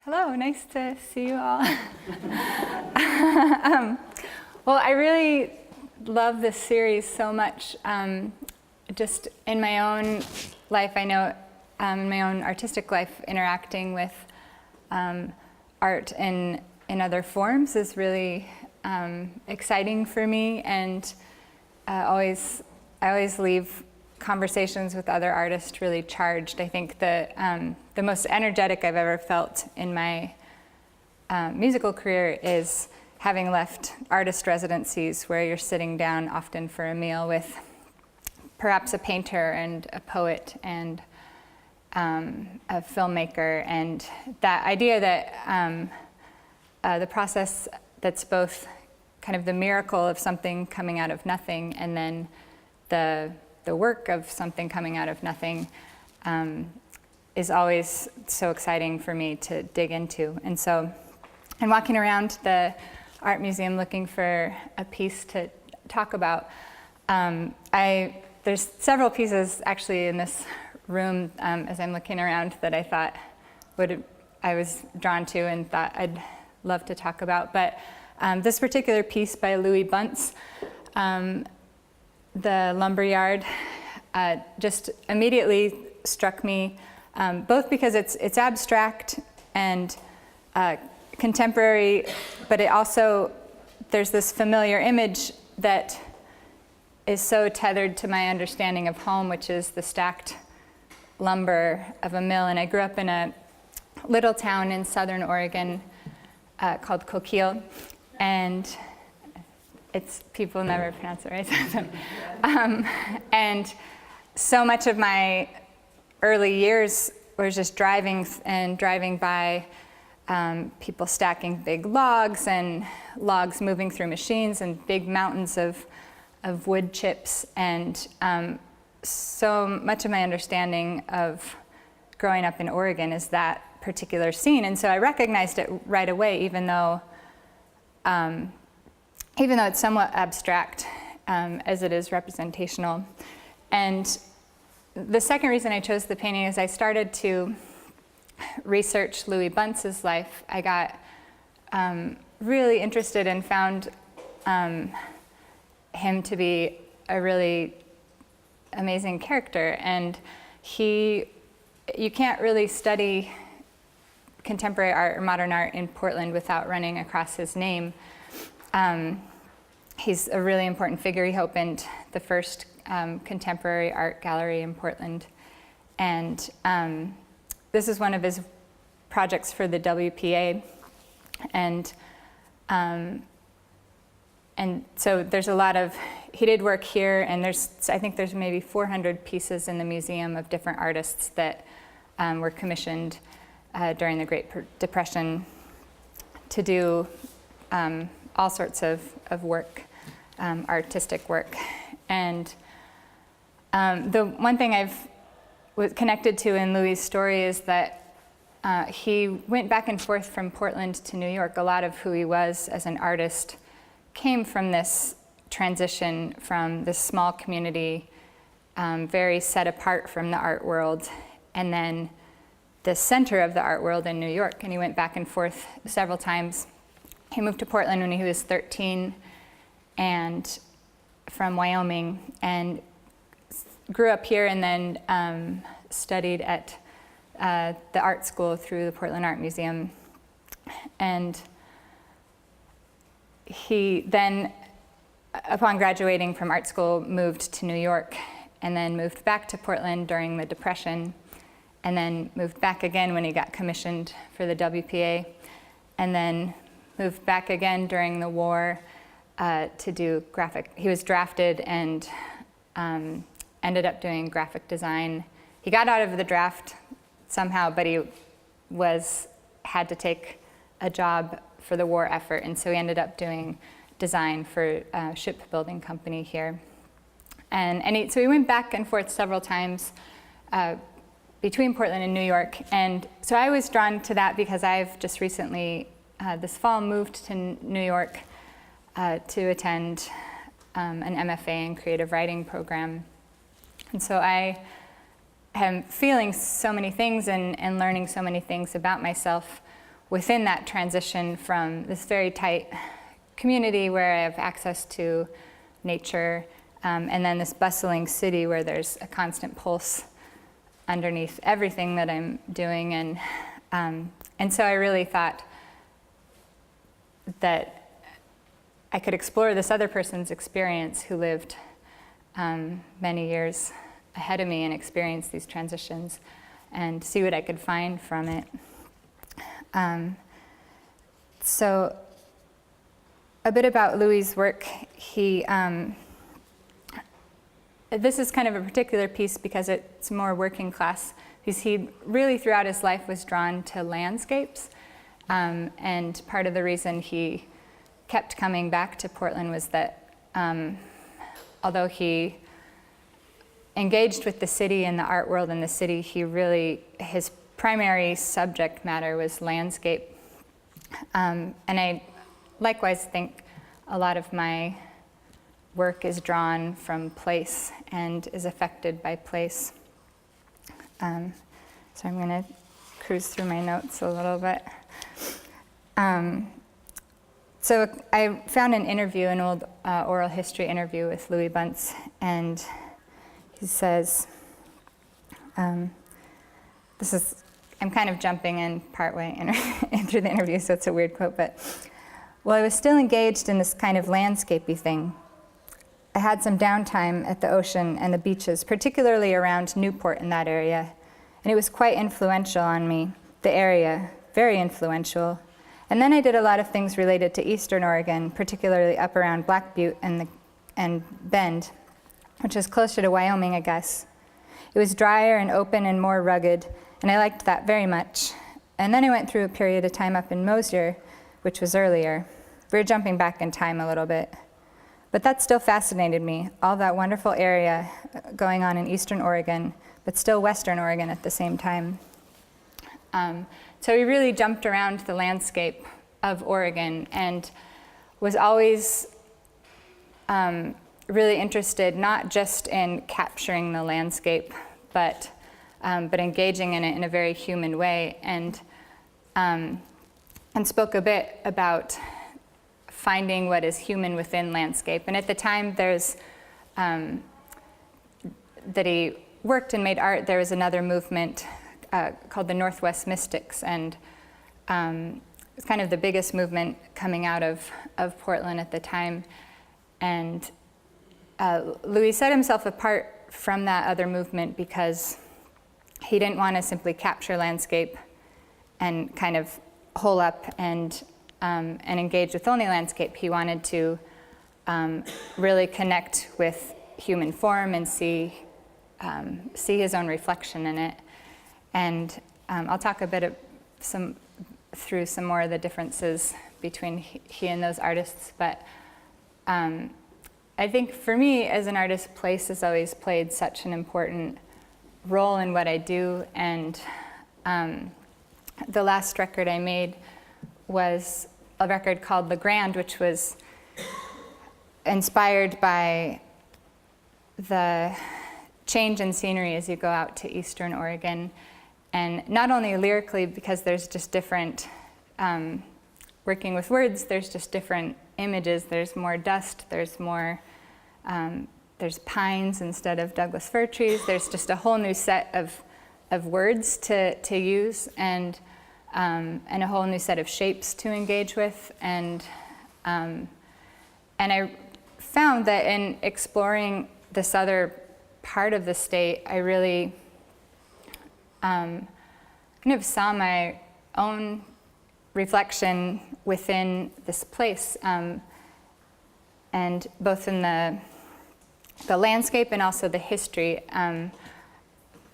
Hello, nice to see you all. Well, I really love this series so much. Just in my own life, I know in my own artistic life, interacting with art in other forms is really exciting for me, and I always leave conversations with other artists really charged. I think the most energetic I've ever felt in my musical career is having left artist residencies where you're sitting down often for a meal with perhaps a painter and a poet and a filmmaker, and that idea that the process that's both kind of the miracle of something coming out of nothing and then the work of something coming out of nothing is always so exciting for me to dig into. And so I'm walking around the art museum looking for a piece to talk about. There's several pieces actually in this room as I'm looking around that I thought I was drawn to and thought I'd love to talk about. But this particular piece by Louie Buns, The Lumberyard, just immediately struck me, both because it's abstract and contemporary, but it also, there's this familiar image that is so tethered to my understanding of home, which is the stacked lumber of a mill. And I grew up in a little town in southern Oregon called Coquille, and people never pronounce it right. And so much of my early years was just driving by people stacking big logs and logs moving through machines and big mountains of wood chips. And so much of my understanding of growing up in Oregon is that particular scene. And so I recognized it right away, even though it's somewhat abstract as it is representational. And the second reason I chose the painting is I started to research Louie Buns' life. I got really interested and found him to be a really amazing character. And you can't really study contemporary art or modern art in Portland without running across his name. He's a really important figure. He opened the first contemporary art gallery in Portland. And this is one of his projects for the WPA. And so there's a lot of, he did work here, and I think there's maybe 400 pieces in the museum of different artists that were commissioned during the Great Depression to do all sorts of work, artistic work. And the one thing I've was connected to in Louie's story is that he went back and forth from Portland to New York. A lot of who he was as an artist came from this transition from this small community, very set apart from the art world, and then the center of the art world in New York. And he went back and forth several times. He moved to Portland when he was 13 and from Wyoming, and grew up here and then studied at the art school through the Portland Art Museum. And he then, upon graduating from art school, moved to New York and then moved back to Portland during the Depression, and then moved back again when he got commissioned for the WPA, and then moved back again during the war to do graphic. He was drafted and ended up doing graphic design. He got out of the draft somehow, but he had to take a job for the war effort, and so he ended up doing design for a shipbuilding company here. So he went back and forth several times between Portland and New York. And so I was drawn to that because I've just recently, this fall, moved to New York to attend an MFA in creative writing program. And so I am feeling so many things and learning so many things about myself within that transition from this very tight community where I have access to nature, and then this bustling city where there's a constant pulse underneath everything that I'm doing. And so I really thought that I could explore this other person's experience who lived many years ahead of me and experienced these transitions and see what I could find from it. So a bit about Louie's work. This is kind of a particular piece because it's more working class, because he really throughout his life was drawn to landscapes. And part of the reason he kept coming back to Portland was that although he engaged with the city and the art world in the city, his primary subject matter was landscape. And I likewise think a lot of my work is drawn from place and is affected by place. So I'm going to cruise through my notes a little bit. So I found an interview, an old oral history interview with Louie Buns, and he says, I'm kind of jumping in partway in through the interview, so it's a weird quote, but, well, I was still engaged in this kind of landscapey thing. I had some downtime at the ocean and the beaches, particularly around Newport in that area, and it was quite influential on me, the area, very influential. And then I did a lot of things related to Eastern Oregon, particularly up around Black Butte and Bend, which is closer to Wyoming, I guess. It was drier and open and more rugged, and I liked that very much. And then I went through a period of time up in Mosier, which was earlier. We're jumping back in time a little bit. But that still fascinated me, all that wonderful area going on in Eastern Oregon, but still Western Oregon at the same time. So we really jumped around the landscape of Oregon and was always really interested not just in capturing the landscape, but engaging in it in a very human way, and spoke a bit about finding what is human within landscape. And at the time that he worked and made art, there was another movement called the Northwest Mystics, and it's kind of the biggest movement coming out of Portland at the time. And Louie set himself apart from that other movement because he didn't want to simply capture landscape and kind of hole up and engage with only landscape. He wanted to really connect with human form and see his own reflection in it. And I'll talk a bit through some more of the differences between he and those artists. But I think for me as an artist, place has always played such an important role in what I do. And the last record I made was a record called Le Grand, which was inspired by the change in scenery as you go out to Eastern Oregon. And not only lyrically, because there's just different, working with words, there's just different images. There's more dust, there's pines instead of Douglas fir trees. There's just a whole new set of words to use, and a whole new set of shapes to engage with. And I found that in exploring this other part of the state, I really kind of saw my own reflection within this place, and both in the landscape and also the history.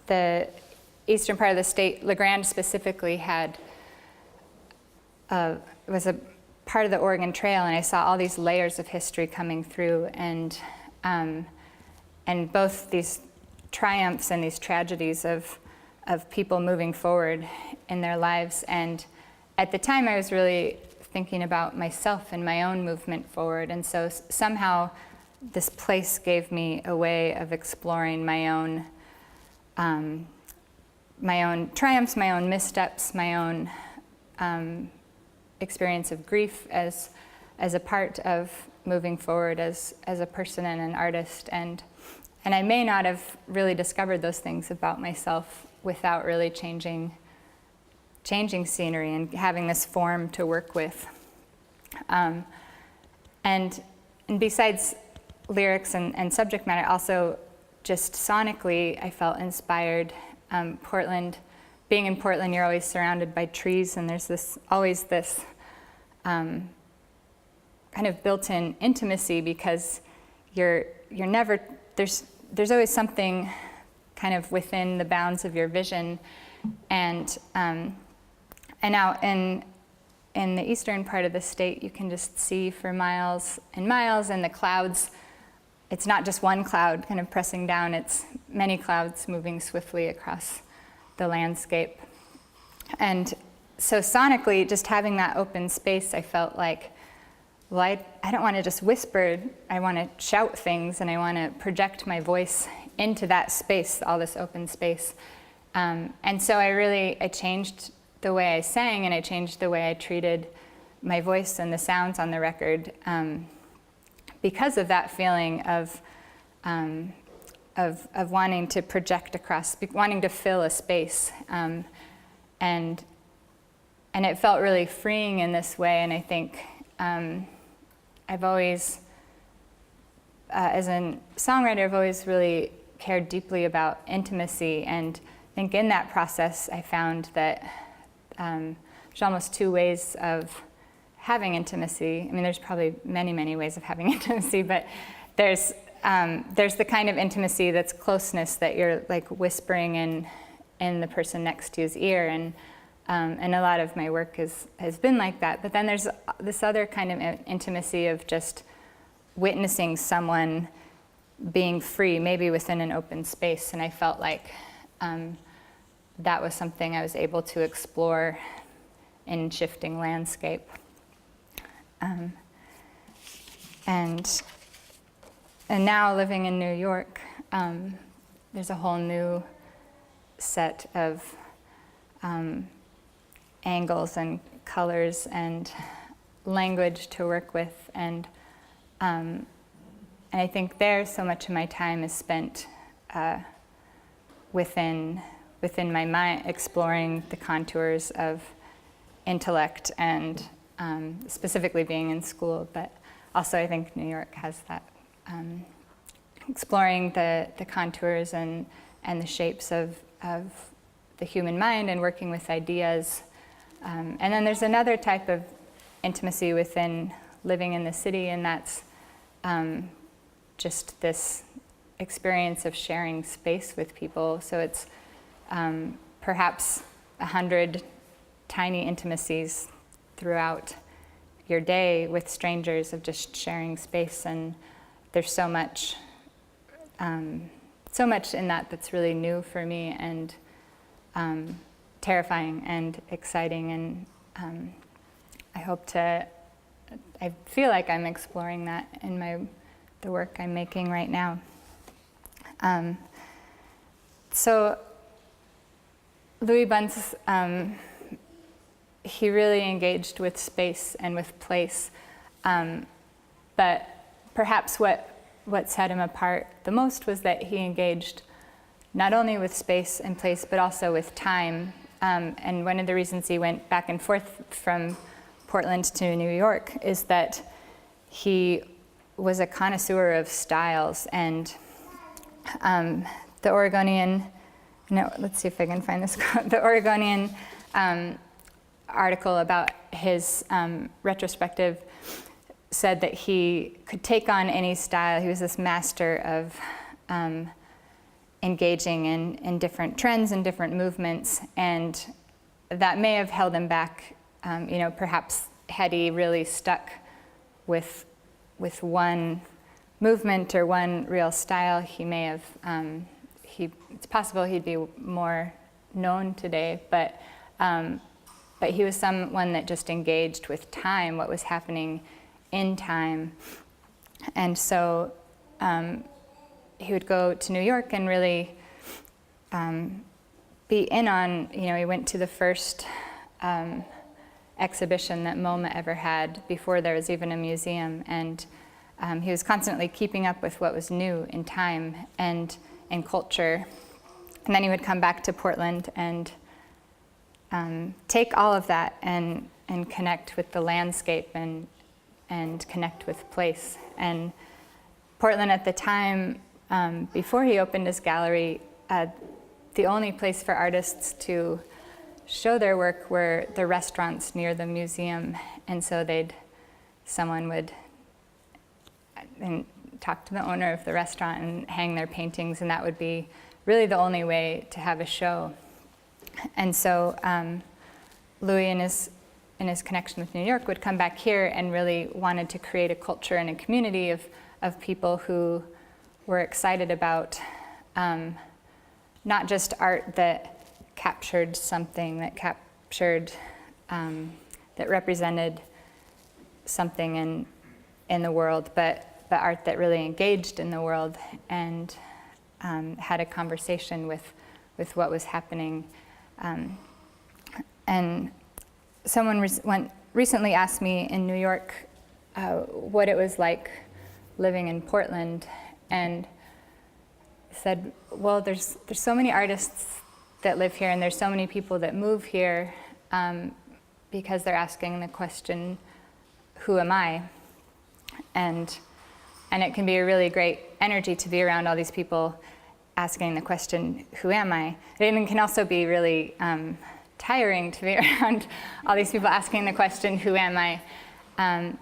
The eastern part of the state, La Grande specifically, was a part of the Oregon Trail, and I saw all these layers of history coming through, and both these triumphs and these tragedies of people moving forward in their lives. And at the time I was really thinking about myself and my own movement forward, and so somehow this place gave me a way of exploring my own triumphs, my own missteps, my own experience of grief as a part of moving forward as a person and an artist. And I may not have really discovered those things about myself without really changing scenery and having this form to work with. And besides lyrics and subject matter, also just sonically, I felt inspired. Being in Portland, you're always surrounded by trees, and there's always this kind of built-in intimacy, because you're never, there's always something kind of within the bounds of your vision. And out in the eastern part of the state, you can just see for miles and miles, and the clouds, it's not just one cloud kind of pressing down, it's many clouds moving swiftly across the landscape. And so sonically, just having that open space, I felt like, well, I don't want to just whisper, I want to shout things, and I want to project my voice into that space, all this open space. And so I changed the way I sang, and I changed the way I treated my voice and the sounds on the record, because of that feeling of wanting to project across, wanting to fill a space. And it felt really freeing in this way, and I think I've always, as a songwriter, I've always really cared deeply about intimacy, and I think in that process I found that there's almost two ways of having intimacy. I mean, there's probably many, many ways of having intimacy, but there's the kind of intimacy that's closeness, that you're like whispering in the person next to you's ear, and a lot of my work has been like that. But then there's this other kind of intimacy of just witnessing someone being free, maybe within an open space, and I felt like that was something I was able to explore in shifting landscape. And now living in New York, there's a whole new set of angles and colors and language to work with, and I think there so much of my time is spent within my mind, exploring the contours of intellect, and specifically being in school, but also I think New York has that, exploring the contours and the shapes of the human mind, and working with ideas. And then there's another type of intimacy within living in the city, and that's just this experience of sharing space with people. So it's perhaps 100 tiny intimacies throughout your day with strangers, of just sharing space, and there's so much in that that's really new for me, and terrifying and exciting, and I feel like I'm exploring that in the work I'm making right now. So Louie Buns, he really engaged with space and with place, but perhaps what set him apart the most was that he engaged not only with space and place, but also with time. And one of the reasons he went back and forth from Portland to New York is that he was a connoisseur of styles, and the Oregonian, let's see if I can find this quote. The Oregonian article about his retrospective said that he could take on any style. He was this master of engaging in different trends and different movements, and that may have held him back. Perhaps had he really stuck with one movement or one real style, he may have. It's possible he'd be more known today, but he was someone that just engaged with time, what was happening in time, and so he would go to New York and really be in on. He went to the first exhibition that MoMA ever had before there was even a museum. And he was constantly keeping up with what was new in time and in culture. And then he would come back to Portland and take all of that and connect with the landscape and connect with place. And Portland at the time, before he opened his gallery, the only place for artists to show their work were the restaurants near the museum. And so someone would talk to the owner of the restaurant and hang their paintings, and that would be really the only way to have a show. And so Louie, in his connection with New York, would come back here and really wanted to create a culture and a community of people who were excited about not just art that captured something, that represented something in the world, but art that really engaged in the world and had a conversation with what was happening. And someone recently asked me in New York what it was like living in Portland, and said, well, there's so many artists that live here, and there's so many people that move here because they're asking the question, who am I? And it can be a really great energy to be around all these people asking the question, who am I? It even can also be really tiring to be around all these people asking the question, who am I? And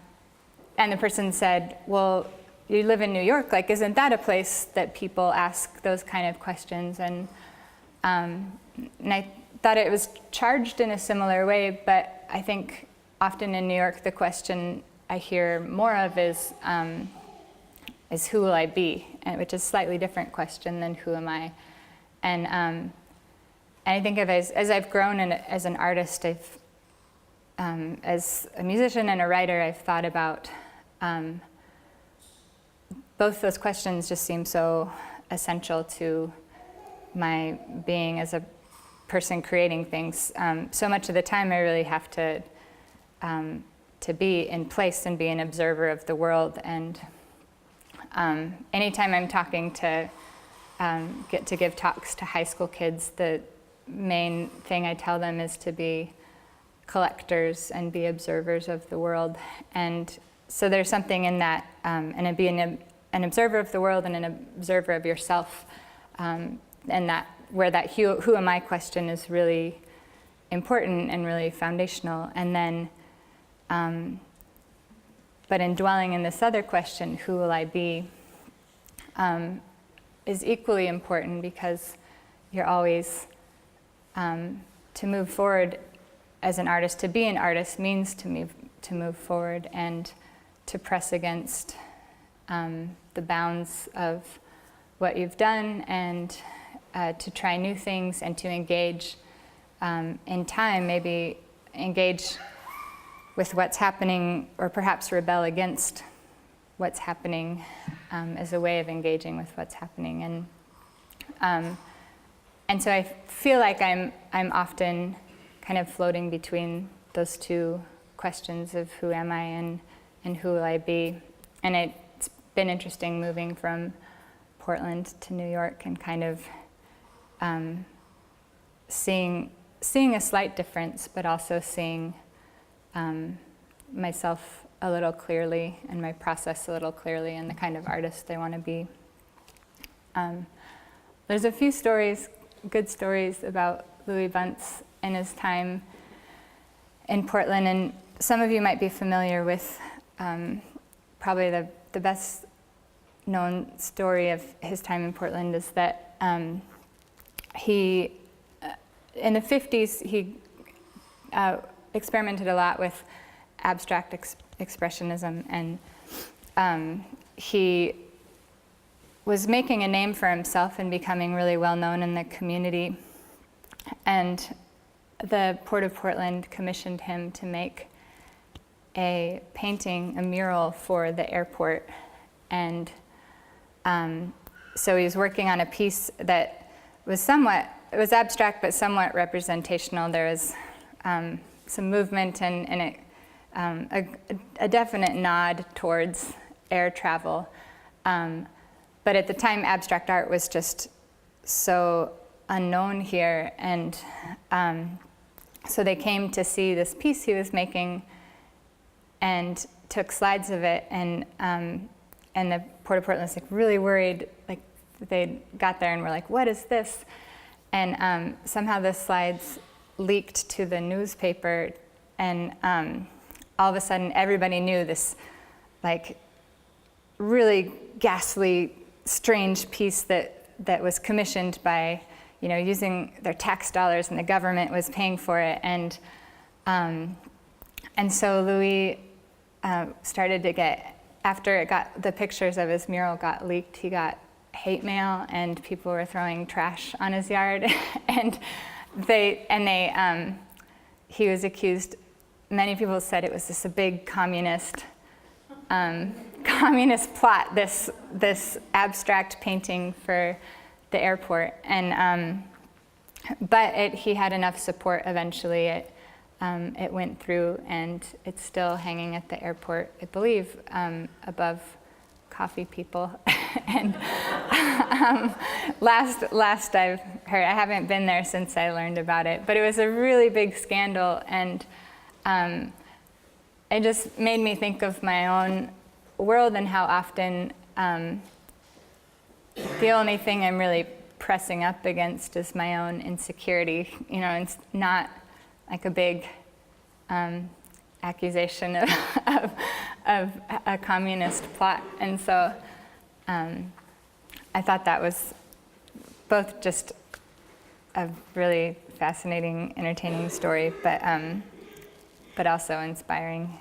the person said, well, you live in New York, like, isn't that a place that people ask those kind of questions? And I thought it was charged in a similar way, but I think often in New York, the question I hear more of is who will I be? And which is a slightly different question than who am I? And I think of as I've grown as an artist, as a musician and a writer, I've thought about both those questions just seem so essential to my being as a person creating things. So much of the time I really have to be in place and be an observer of the world. And anytime I'm talking to get to give talks to high school kids, the main thing I tell them is to be collectors and be observers of the world. And so there's something in that, and being an observer of the world and an observer of yourself, and that where that who am I question is really important and really foundational. And then, but in dwelling in this other question, who will I be, is equally important, because you're always, to move forward as an artist, to be an artist means to move forward and to press against the bounds of what you've done, and to try new things and to engage in time, maybe engage with what's happening, or perhaps rebel against what's happening as a way of engaging with what's happening. And so I feel like I'm often kind of floating between those two questions of who am I and who will I be. And it's been interesting moving from Portland to New York and kind of seeing a slight difference, but also seeing myself a little clearly and my process a little clearly and the kind of artist I want to be. There's a few stories, good stories about Louie Bunce and his time in Portland, and some of you might be familiar with probably the best known story of his time in Portland is that he, in the 50s, he experimented a lot with abstract expressionism, and he was making a name for himself and becoming really well known in the community. And the Port of Portland commissioned him to make a painting, a mural for the airport. And so he was working on a piece that was it was abstract but somewhat representational. There was movement and a definite nod towards air travel. But at the time, abstract art was just so unknown here, and so they came to see this piece he was making and took slides of it, and the Port of Portland was like really worried, like they got there and were like, what is this? And somehow the slides leaked to the newspaper, and all of a sudden everybody knew this like really ghastly, strange piece that was commissioned by, using their tax dollars, and the government was paying for it. And so Louie started to get, after the pictures of his mural got leaked, he got hate mail, and people were throwing trash on his yard. and he was accused. Many people said it was a big communist plot, this abstract painting for the airport. And but he had enough support eventually. It went through, and it's still hanging at the airport, I believe, above Coffee People. And last I've heard, I haven't been there since I learned about it, but it was a really big scandal, and it just made me think of my own world and how often the only thing I'm really pressing up against is my own insecurity. It's not like a big accusation of a communist plot. And so I thought that was both just a really fascinating, entertaining story, but also inspiring.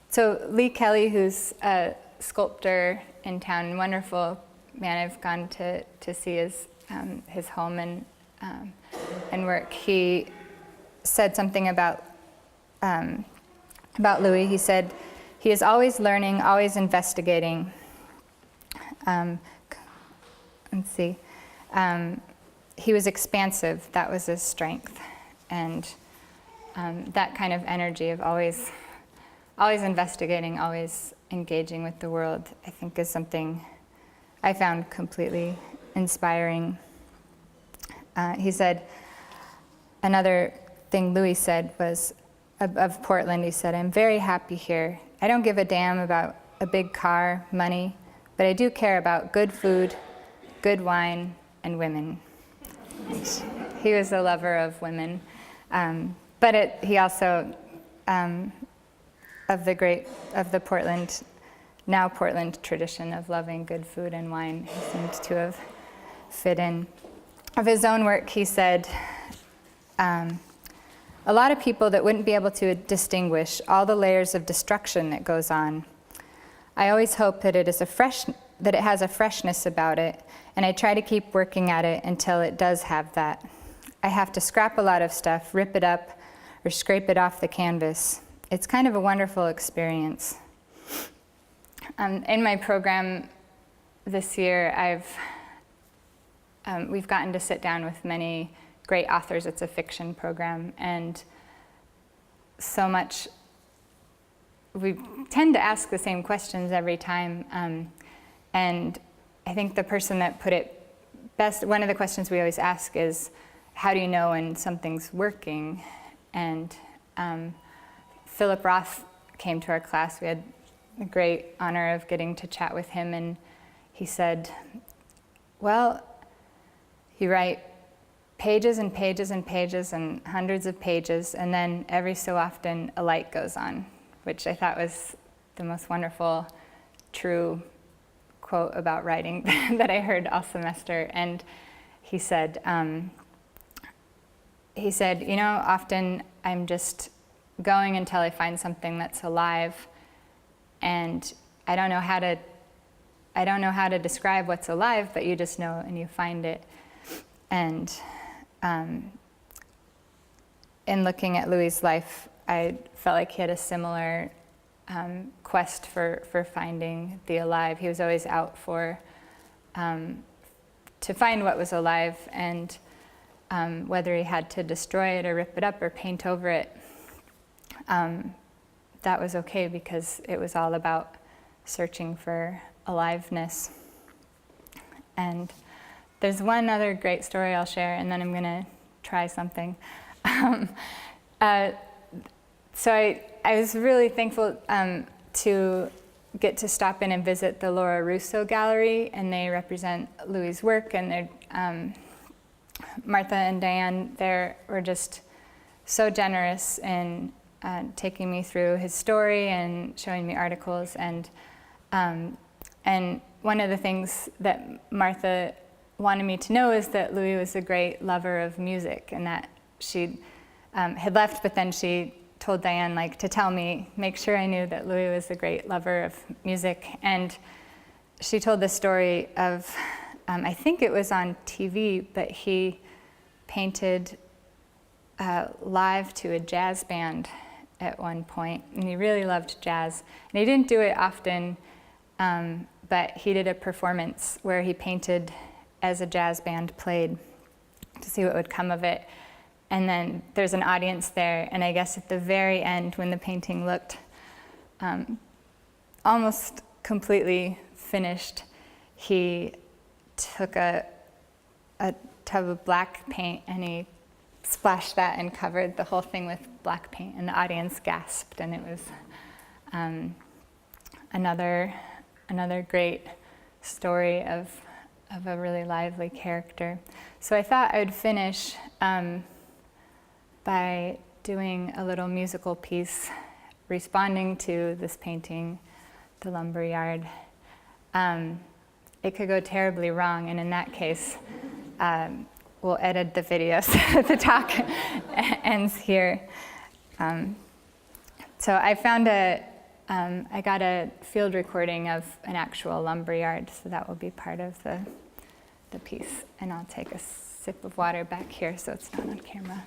So Lee Kelly, who's a sculptor in town, wonderful man, I've gone to see his home and work. He said something about Louie. He said, he is always learning, always investigating. Let's see. He was expansive. That was his strength. And that kind of energy of always investigating, always engaging with the world, I think is something I found completely inspiring. He said, another thing Louie said was, of Portland, he said, I'm very happy here. I don't give a damn about a big car, money, but I do care about good food, good wine, and women. He was a lover of women. But he also, of the Portland, now Portland tradition of loving good food and wine, he seemed to have fit in. Of his own work, he said, a lot of people that wouldn't be able to distinguish all the layers of destruction that goes on. I always hope that it has a freshness about it, and I try to keep working at it until it does have that. I have to scrap a lot of stuff, rip it up, or scrape it off the canvas. It's kind of a wonderful experience. In my program this year, we've gotten to sit down with many great authors. It's a fiction program, and so much, we tend to ask the same questions every time, and I think the person that put it best, one of the questions we always ask is, how do you know when something's working? And Philip Roth came to our class. We had the great honor of getting to chat with him, and he said, well, you write pages and pages and pages and hundreds of pages, and then every so often a light goes on, which I thought was the most wonderful, true quote about writing that I heard all semester. And he said, often I'm just going until I find something that's alive, and I don't know how to describe what's alive, but you just know and you find it. And in looking at Louie's life, I felt like he had a similar quest for finding the alive. He was always out to find what was alive, and whether he had to destroy it or rip it up or paint over it, that was okay because it was all about searching for aliveness. And there's one other great story I'll share, and then I'm going to try something. So I was really thankful to get to stop in and visit the Laura Russo Gallery, and they represent Louie's work, and they're, Martha and Diane there were just so generous in taking me through his story and showing me articles. And one of the things that Martha wanted me to know is that Louie was a great lover of music, and that she had left, but then she told Diane, like, to tell me, make sure I knew that Louie was a great lover of music. And she told the story of, I think it was on TV, but he painted live to a jazz band at one point, and he really loved jazz. And he didn't do it often, but he did a performance where he painted as a jazz band played to see what would come of it. And then there's an audience there, and I guess at the very end, when the painting looked almost completely finished, he took a tub of black paint and he splashed that and covered the whole thing with black paint, and the audience gasped, and it was another great story of a really lively character. So I thought I would finish by doing a little musical piece responding to this painting, The Lumberyard. It could go terribly wrong, and in that case, we'll edit the video so that the talk ends here. So I found I got a field recording of an actual lumberyard, so that will be part of the piece. And I'll take a sip of water back here so it's not on camera.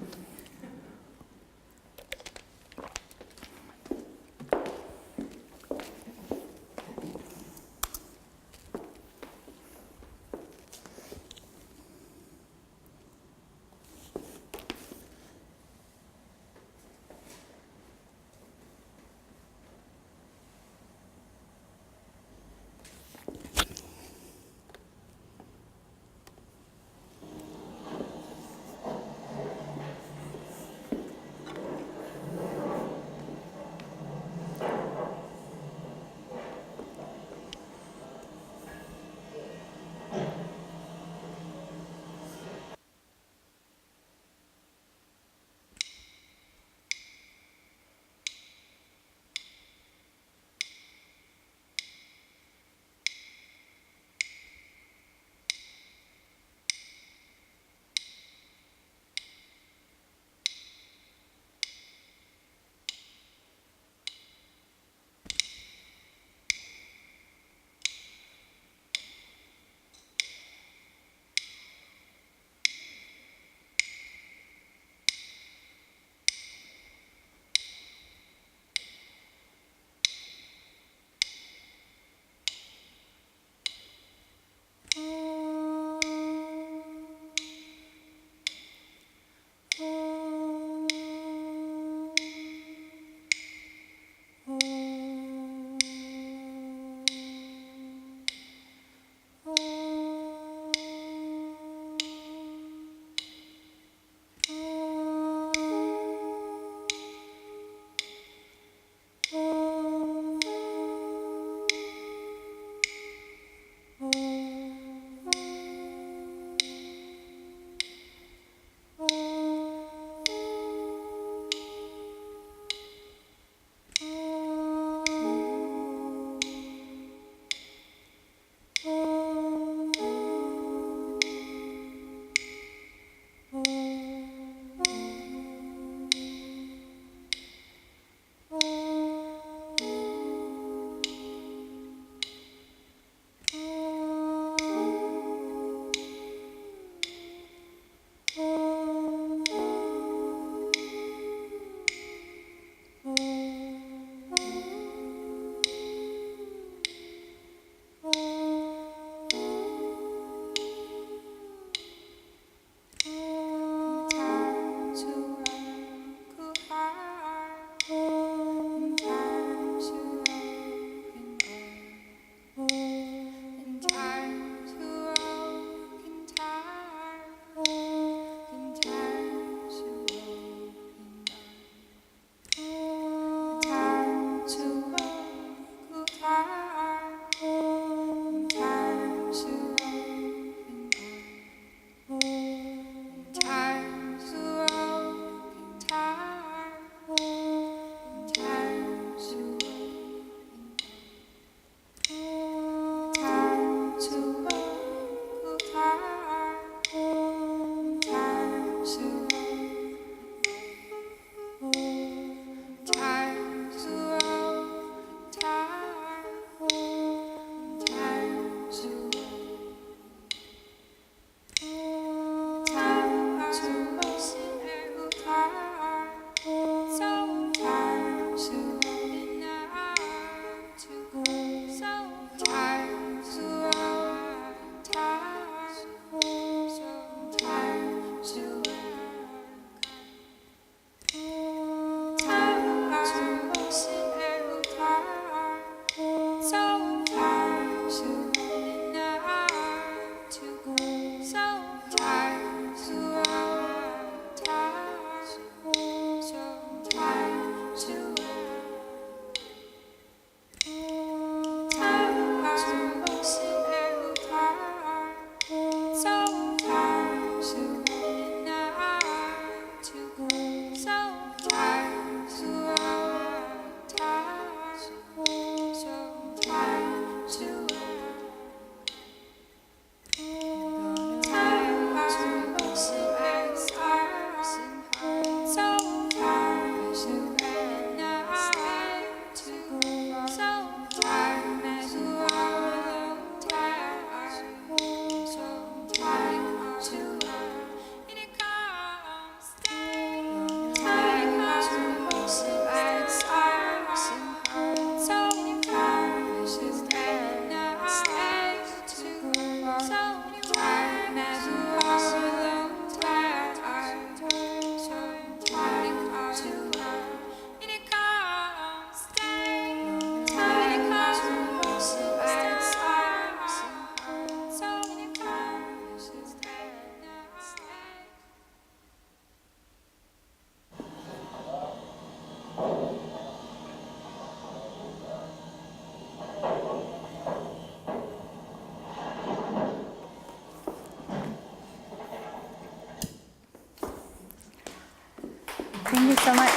Thank you so much.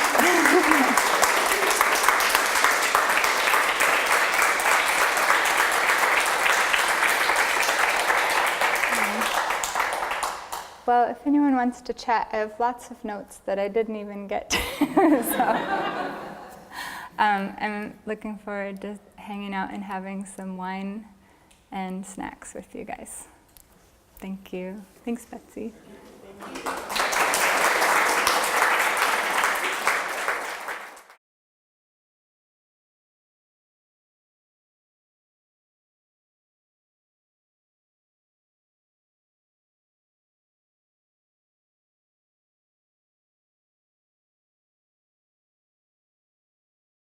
Well, if anyone wants to chat, I have lots of notes that I didn't even get to. So, I'm looking forward to hanging out and having some wine and snacks with you guys. Thank you. Thanks, Betsy. Thank you.